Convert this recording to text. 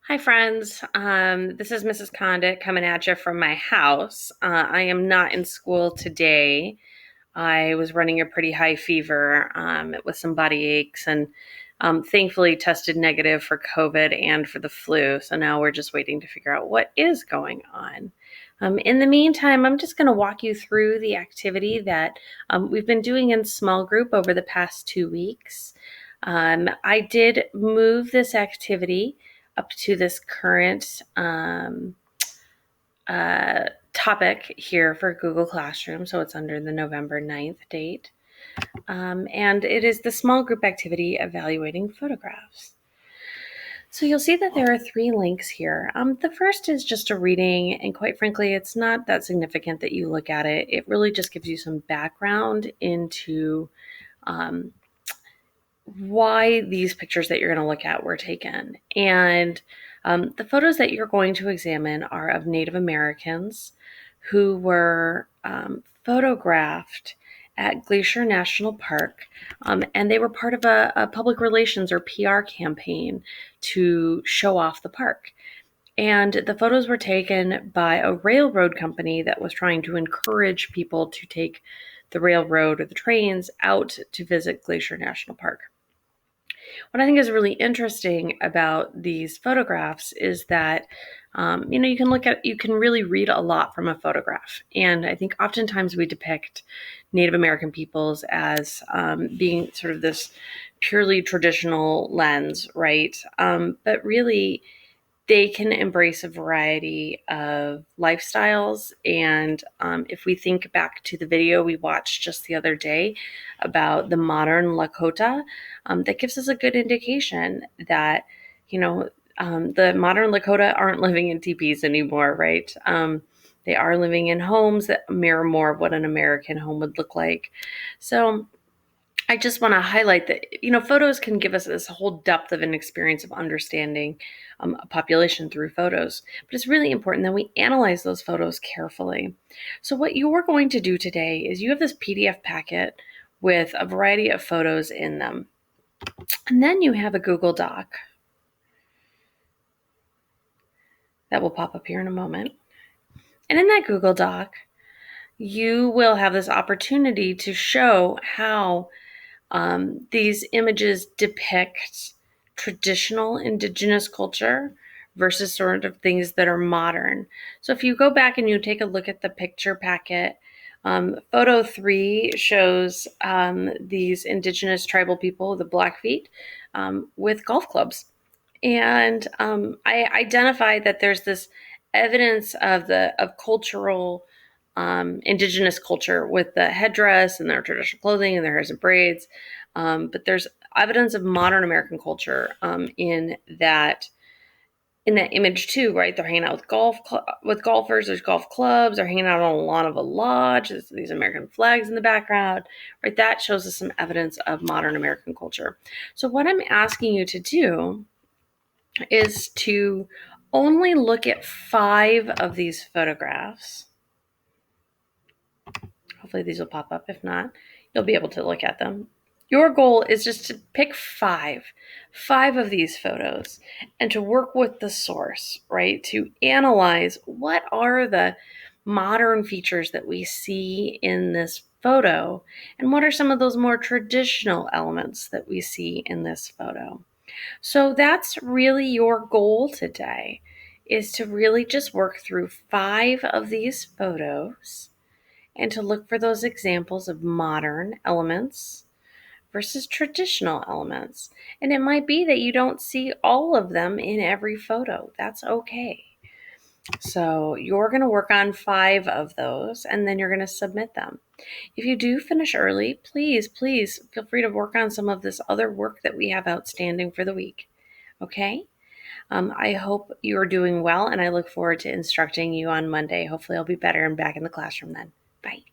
Hi, friends. This is Mrs. Condit coming at you from my house. I am not in school today. I was running a pretty high fever with some body aches and thankfully tested negative for COVID and for the flu. So now we're just waiting to figure out what is going on. In the meantime, I'm just going to walk you through the activity that we've been doing in small group over the past 2 weeks. I did move this activity up to this current topic here for Google Classroom. So it's under the November 9th date. And it is the small group activity evaluating photographs. So you'll see that there are 3 links here. The first is just a reading, and quite frankly, it's not that significant that you look at it. It really just gives you some background into why these pictures that you're going to look at were taken. And the photos that you're going to examine are of Native Americans who were photographed at Glacier National Park, and they were part of a public relations or PR campaign to show off the park. And the photos were taken by a railroad company that was trying to encourage people to take the railroad or the trains out to visit Glacier National Park. What I think is really interesting about these photographs is that, you can really read a lot from a photograph. And I think oftentimes we depict Native American peoples as being sort of this purely traditional lens, right? But really, they can embrace a variety of lifestyles. And if we think back to the video we watched just the other day about the modern Lakota, that gives us a good indication that, the modern Lakota aren't living in teepees anymore, right? They are living in homes that mirror more of what an American home would look like. So I just want to highlight that, photos can give us this whole depth of an experience of understanding a population through photos. But it's really important that we analyze those photos carefully. So what you're going to do today is you have this PDF packet with a variety of photos in them. And then you have a Google Doc that will pop up here in a moment. And in that Google Doc, you will have this opportunity to show how these images depict traditional indigenous culture versus sort of things that are modern. So if you go back and you take a look at the picture packet, photo 3 shows these indigenous tribal people, the Blackfeet, with golf clubs. And I identified that there's this evidence of cultural indigenous culture with the headdress and their traditional clothing and their hairs and braids. But there's evidence of modern American culture in that image too, right? They're hanging out with golfers. There's golf clubs. They're hanging out on a lawn of a lodge. There's these American flags in the background, right? That shows us some evidence of modern American culture. So what I'm asking you to do is to only look at 5 of these photographs. Hopefully these will pop up. If not, you'll be able to look at them. Your goal is just to pick five of these photos and to work with the source, right? To analyze what are the modern features that we see in this photo and what are some of those more traditional elements that we see in this photo. So that's really your goal today, is to really just work through 5 of these photos and to look for those examples of modern elements versus traditional elements. And it might be that you don't see all of them in every photo. That's okay. So you're going to work on 5 of those and then you're going to submit them. If you do finish early, please feel free to work on some of this other work that we have outstanding for the week. Okay? I hope you're doing well and I look forward to instructing you on Monday. Hopefully I'll be better and back in the classroom then. Bye.